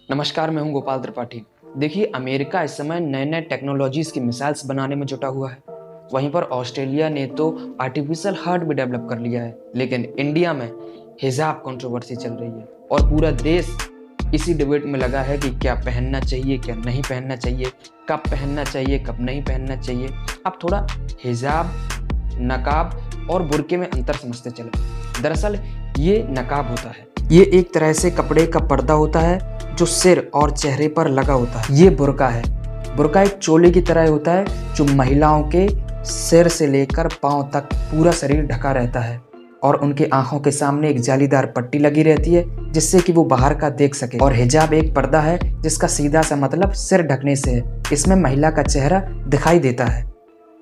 नमस्कार, मैं हूं गोपाल त्रिपाठी। देखिए, अमेरिका इस समय नए नए टेक्नोलॉजीज की मिसाइल्स बनाने में जुटा हुआ है। वहीं पर ऑस्ट्रेलिया ने तो आर्टिफिशियल हार्ट भी डेवलप कर लिया है। लेकिन इंडिया में हिजाब कंट्रोवर्सी चल रही है और पूरा देश इसी डिबेट में लगा है कि क्या पहनना चाहिए, क्या नहीं पहनना चाहिए, कब पहनना चाहिए, कब नहीं पहनना चाहिए। अब थोड़ा हिजाब, नकाब और बुर्के में अंतर समझते चले। दरअसल ये नकाब होता है, ये एक तरह से कपड़े का पर्दा होता है जो सिर और चेहरे पर लगा होता है। ये बुर्का है। बुर्का एक चोले की तरह होता है जो महिलाओं के सिर से लेकर पांव तक पूरा शरीर ढका रहता है और उनके आंखों के सामने एक जालीदार पट्टी लगी रहती है जिससे कि वो बाहर का देख सके। और हिजाब एक पर्दा है जिसका सीधा सा मतलब सिर ढकने से है। इसमें महिला का चेहरा दिखाई देता है।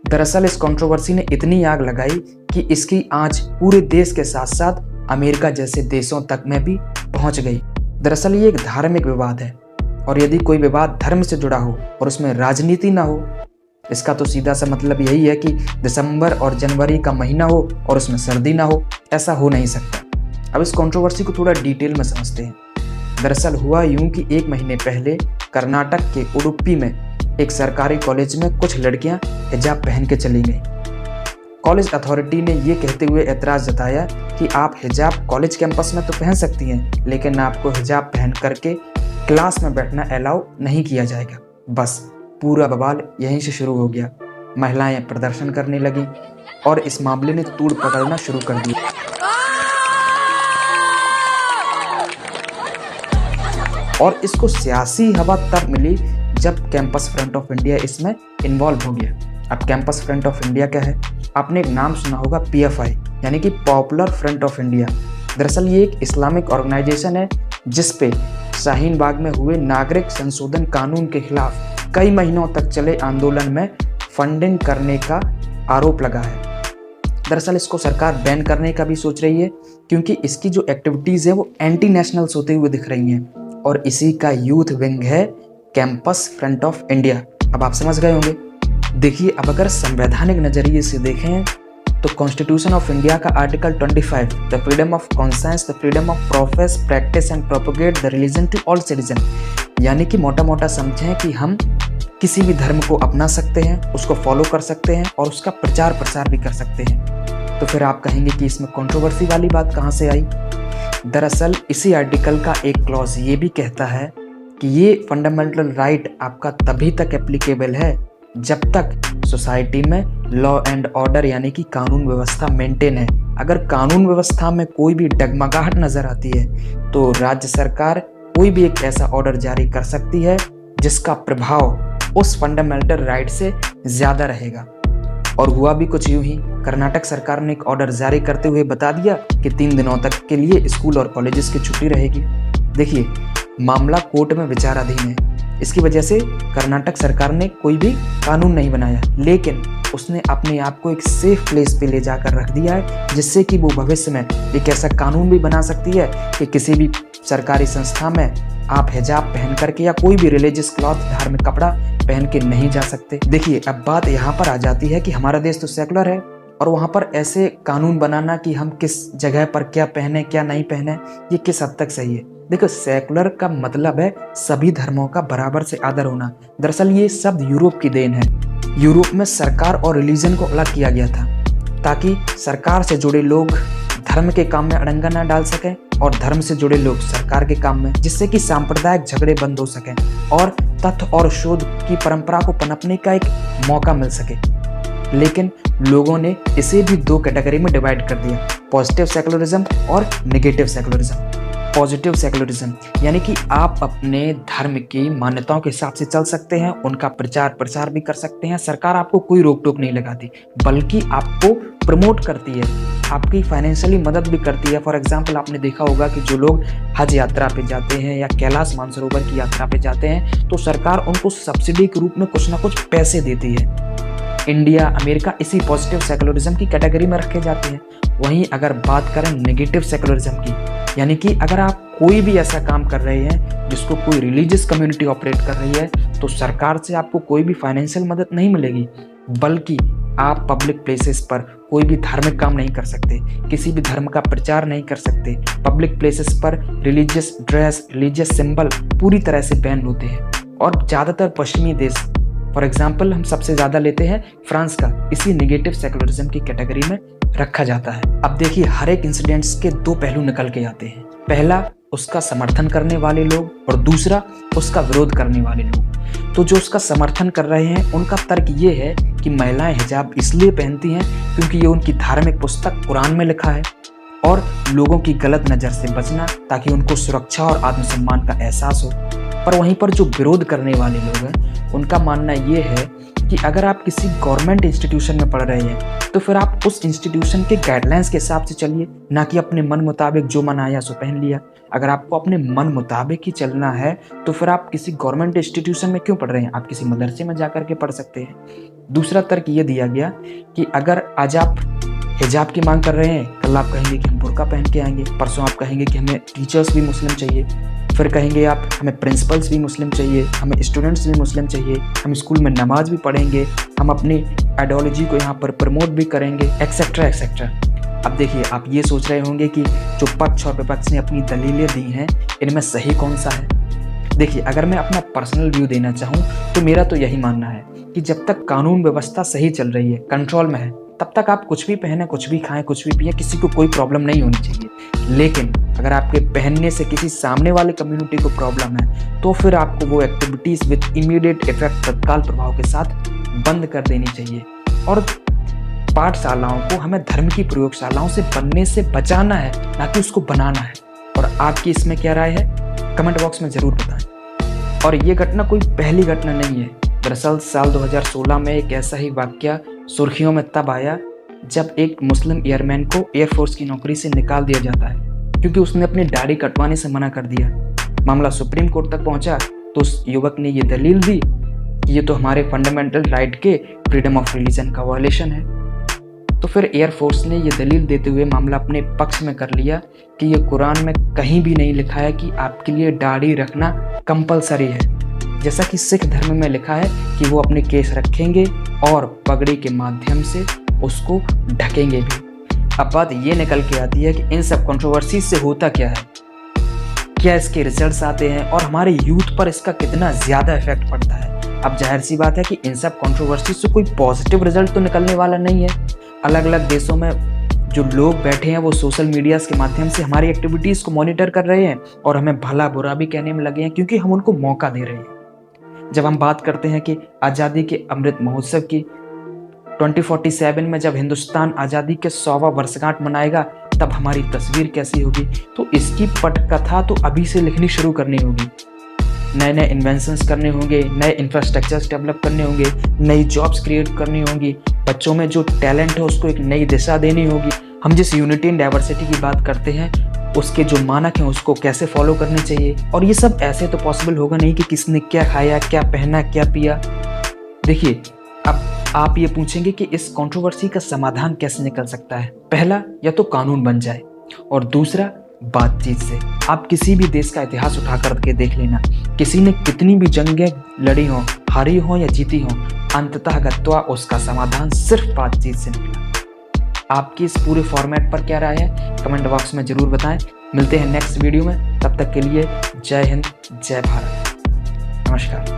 दरअसल इस कंट्रोवर्सी ने इतनी आग लगाई कि इसकी आंच पूरे देश के साथ साथ अमेरिका जैसे देशों तक में भी पहुंच गई। दरअसल ये एक धार्मिक विवाद है और यदि कोई विवाद धर्म से जुड़ा हो और उसमें राजनीति ना हो, इसका तो सीधा सा मतलब यही है कि दिसंबर और जनवरी का महीना हो और उसमें सर्दी ना हो। ऐसा हो नहीं सकता। अब इस कंट्रोवर्सी को थोड़ा डिटेल में समझते हैं। दरअसल हुआ यूं कि एक महीने पहले कर्नाटक के उडुपी में एक सरकारी कॉलेज में कुछ लड़कियां हिजाब पहन के चली गईं। कॉलेज अथॉरिटी ने ये कहते हुए एतराज़ जताया कि आप हिजाब कॉलेज कैंपस में तो पहन सकती हैं, लेकिन आपको हिजाब पहन करके क्लास में बैठना अलाउ नहीं किया जाएगा। बस पूरा बवाल यहीं से शुरू हो गया। महिलाएं प्रदर्शन करने लगीं और इस मामले ने तूड़ पकड़ना शुरू कर दिया। और इसको सियासी हवा तब मिली जब कैंपस फ्रंट ऑफ इंडिया इसमें इन्वॉल्व हो गया। अब कैंपस फ्रंट ऑफ इंडिया क्या है? आपने एक नाम सुना होगा, PFI यानी कि पॉपुलर फ्रंट ऑफ इंडिया। दरअसल ये एक इस्लामिक ऑर्गेनाइजेशन है जिस पे शाहीन बाग में हुए नागरिक संशोधन कानून के खिलाफ कई महीनों तक चले आंदोलन में फंडिंग करने का आरोप लगा है। दरअसल इसको सरकार बैन करने का भी सोच रही है क्योंकि इसकी जो एक्टिविटीज़ है वो एंटी नेशनल्स होते हुए दिख रही हैं और इसी का यूथ विंग है कैंपस फ्रंट ऑफ इंडिया। अब आप समझ गए होंगे। देखिए, अब अगर संवैधानिक नजरिए से देखें तो कॉन्स्टिट्यूशन ऑफ इंडिया का article 25, the freedom of conscience, the freedom of profess, practice and propagate the religion to all citizen, यानी कि मोटा मोटा समझें कि हम किसी भी धर्म को अपना सकते हैं, उसको फॉलो कर सकते हैं और उसका प्रचार प्रसार भी कर सकते हैं। तो फिर आप कहेंगे कि इसमें कंट्रोवर्सी वाली बात कहाँ से आई? दरअसल इसी आर्टिकल का एक क्लॉज ये भी कहता है कि ये फंडामेंटल राइट आपका तभी तक एप्लीकेबल है जब तक सोसाइटी में लॉ एंड ऑर्डर यानी कि कानून व्यवस्था मेंटेन है। अगर कानून व्यवस्था में कोई भी डगमगाहट नजर आती है तो राज्य सरकार कोई भी एक ऐसा ऑर्डर जारी कर सकती है जिसका प्रभाव उस फंडामेंटल राइट से ज्यादा रहेगा। और हुआ भी कुछ यूं ही। कर्नाटक सरकार ने एक ऑर्डर जारी करते हुए बता दिया कि 3 दिनों तक के लिए स्कूल और कॉलेजेस की छुट्टी रहेगी। देखिए, मामला कोर्ट में विचाराधीन है। इसकी वजह से कर्नाटक सरकार ने कोई भी कानून नहीं बनाया, लेकिन उसने अपने आप को एक सेफ प्लेस पे ले जाकर रख दिया है जिससे कि वो भविष्य में एक ऐसा कानून भी बना सकती है कि किसी भी सरकारी संस्था में आप हिजाब पहन करके या कोई भी रिलीजियस क्लॉथ, धार्मिक कपड़ा पहन के नहीं जा सकते। देखिए, अब बात यहाँ पर आ जाती है कि हमारा देश तो सेकुलर है और वहाँ पर ऐसे कानून बनाना कि हम किस जगह पर क्या पहने क्या नहीं पहने, ये किस हद तक सही है? देखो, सेकुलर का मतलब है सभी धर्मों का बराबर से आदर होना। दरअसल ये शब्द यूरोप की देन है। यूरोप में सरकार और रिलीजन को अलग किया गया था ताकि सरकार से जुड़े लोग धर्म के काम में अड़ंगा ना डाल सकें और धर्म से जुड़े लोग सरकार के काम में, जिससे कि सांप्रदायिक झगड़े बंद हो सकें और तथ्य और शोध की परंपरा को पनपने का एक मौका मिल सके। लेकिन लोगों ने इसे भी 2 कैटेगरी में डिवाइड कर दिया, पॉजिटिव सेकुलरिज्म और नेगेटिव सेकुलरिज्म। पॉजिटिव सेकुलरिज्म यानी कि आप अपने धर्म की मान्यताओं के हिसाब से चल सकते हैं, उनका प्रचार प्रसार भी कर सकते हैं, सरकार आपको कोई रोक टोक नहीं लगाती बल्कि आपको प्रमोट करती है, आपकी फाइनेंशियली मदद भी करती है। फॉर एग्जाम्पल, आपने देखा होगा कि जो लोग हज यात्रा पे जाते हैं या कैलाश मानसरोवर की यात्रा पे जाते हैं तो सरकार उनको सब्सिडी के रूप में कुछ ना कुछ पैसे देती है। इंडिया, अमेरिका इसी पॉजिटिव सेकुलरिज्म की कैटेगरी में रखे जाते हैं। वहीं अगर बात करें नेगेटिव सेकुलरिज्म की, यानी कि अगर आप कोई भी ऐसा काम कर रहे हैं जिसको कोई रिलीजियस कम्युनिटी ऑपरेट कर रही है तो सरकार से आपको कोई भी फाइनेंशियल मदद नहीं मिलेगी, बल्कि आप पब्लिक प्लेसेस पर कोई भी धार्मिक काम नहीं कर सकते, किसी भी धर्म का प्रचार नहीं कर सकते, पब्लिक प्लेसेस पर रिलीजियस ड्रेस, रिलीजियस सिंबल पूरी तरह से बैन होते हैं। और ज़्यादातर पश्चिमी देश, फॉर एग्जाम्पल हम सबसे ज़्यादा लेते हैं फ्रांस का, इसी निगेटिव सेकुलरिज्म की कैटेगरी में रखा जाता है। अब देखिए, हर एक इंसिडेंट्स के दो पहलू निकल के आते हैं। पहला उसका समर्थन करने वाले लोग और दूसरा उसका विरोध करने वाले लोग। तो जो उसका समर्थन कर रहे हैं उनका तर्क ये है कि महिलाएं हिजाब इसलिए पहनती हैं क्योंकि ये उनकी धार्मिक पुस्तक कुरान में लिखा है, और लोगों की गलत नज़र से बचना ताकि उनको सुरक्षा और आत्मसम्मान का एहसास हो। पर वहीं पर जो विरोध करने वाले लोग हैं उनका मानना ये है कि अगर आप किसी गवर्नमेंट इंस्टीट्यूशन में पढ़ रहे हैं तो फिर आप उस इंस्टीट्यूशन के गाइडलाइंस के हिसाब से चलिए, ना कि अपने मन मुताबिक जो मन आया सो पहन लिया। अगर आपको अपने मन मुताबिक ही चलना है तो फिर आप किसी गवर्नमेंट इंस्टीट्यूशन में क्यों पढ़ रहे हैं, आप किसी मदरसे में जा करके पढ़ सकते हैं। दूसरा तर्क ये दिया गया कि अगर आज आप हिजाब की मांग कर रहे हैं, कल आप कहेंगे कि हम बुर्का पहन के आएंगे, परसों आप कहेंगे कि हमें टीचर्स भी मुस्लिम चाहिए, फिर कहेंगे आप हमें प्रिंसिपल्स भी मुस्लिम चाहिए, हमें स्टूडेंट्स भी मुस्लिम चाहिए, हम स्कूल में नमाज भी पढ़ेंगे, हम अपनी आइडियोलॉजी को यहाँ पर प्रमोट भी करेंगे, एक्सेट्रा एक्सेट्रा। अब देखिए, आप ये सोच रहे होंगे कि जो पक्ष और विपक्ष ने अपनी दलीलें दी हैं इनमें सही कौन सा है। देखिए, अगर मैं अपना पर्सनल व्यू देना चाहूँ तो मेरा तो यही मानना है कि जब तक कानून व्यवस्था सही चल रही है, कंट्रोल में है, तब तक आप कुछ भी पहने, कुछ भी खाएं, कुछ भी पिए, किसी को कोई प्रॉब्लम नहीं होनी चाहिए। लेकिन अगर आपके पहनने से किसी सामने वाले कम्युनिटी को प्रॉब्लम है तो फिर आपको वो एक्टिविटीज़ विद इमीडिएट इफेक्ट, तत्काल प्रभाव के साथ बंद कर देनी चाहिए। और पाठशालाओं को हमें धर्म की प्रयोगशालाओं से बनने से बचाना है, ना कि उसको बनाना है। और आपकी इसमें क्या राय है, कमेंट बॉक्स में ज़रूर बताएं। और ये घटना कोई पहली घटना नहीं है। दरअसल साल 2016 में एक ऐसा ही वाकया सुर्खियों में तब आया जब एक मुस्लिम एयरमैन को एयरफोर्स की नौकरी से निकाल दिया जाता है क्योंकि उसने अपनी दाढ़ी कटवाने से मना कर दिया। मामला सुप्रीम कोर्ट तक पहुंचा तो उस युवक ने ये दलील दी कि ये तो हमारे फंडामेंटल राइट के फ्रीडम ऑफ रिलीजन का वायलेशन है। तो फिर एयरफोर्स ने ये दलील देते हुए मामला अपने पक्ष में कर लिया कि ये कुरान में कहीं भी नहीं लिखा है कि आपके लिए दाढ़ी रखना कंपलसरी है, जैसा कि सिख धर्म में लिखा है कि वो अपने केस रखेंगे और पगड़ी के माध्यम से उसको ढकेंगे भी। अब बात ये निकल के आती है कि इन सब कंट्रोवर्सी से होता क्या है, क्या इसके रिजल्ट्स आते हैं और हमारे यूथ पर इसका कितना ज़्यादा इफेक्ट पड़ता है। अब जाहिर सी बात है कि इन सब कंट्रोवर्सी से कोई पॉजिटिव रिजल्ट तो निकलने वाला नहीं है। अलग अलग देशों में जो लोग बैठे हैं वो सोशल मीडियाज़ के माध्यम से हमारी एक्टिविटीज़ को मॉनिटर कर रहे हैं और हमें भला बुरा भी कहने में लगे हैं क्योंकि हम उनको मौका दे रहे हैं। जब हम बात करते हैं कि आज़ादी के अमृत महोत्सव की 2047 में जब हिंदुस्तान आज़ादी के 100वां वर्षगांठ मनाएगा तब हमारी तस्वीर कैसी होगी, तो इसकी पटकथा तो अभी से लिखनी शुरू करनी होगी। नए नए इन्वेंशंस करने होंगे, नए इंफ्रास्ट्रक्चर्स डेवलप करने होंगे, नई जॉब्स क्रिएट करनी होंगी, बच्चों में जो टैलेंट है उसको एक नई दिशा देनी होगी। हम जिस यूनिटी एंड डाइवर्सिटी की बात करते हैं उसके जो मानक हैं उसको कैसे फॉलो करने चाहिए। और ये सब ऐसे तो पॉसिबल होगा नहीं कि किसने क्या खाया, क्या पहना, क्या पिया। देखिए, अब आप ये पूछेंगे कि इस कंट्रोवर्सी का समाधान कैसे निकल सकता है। पहला, या तो कानून बन जाए और दूसरा बातचीत से। आप किसी भी देश का इतिहास उठा करके देख लेना, किसी ने कितनी भी जंगें लड़ी हों, हारी हों या जीती हों, अंततः गत्वा उसका समाधान सिर्फ बातचीत से निकला। आपकी इस पूरे फॉर्मेट पर क्या राय है, कमेंट बॉक्स में ज़रूर बताएं। मिलते हैं नेक्स्ट वीडियो में, तब तक के लिए जय हिंद, जय भारत, नमस्कार।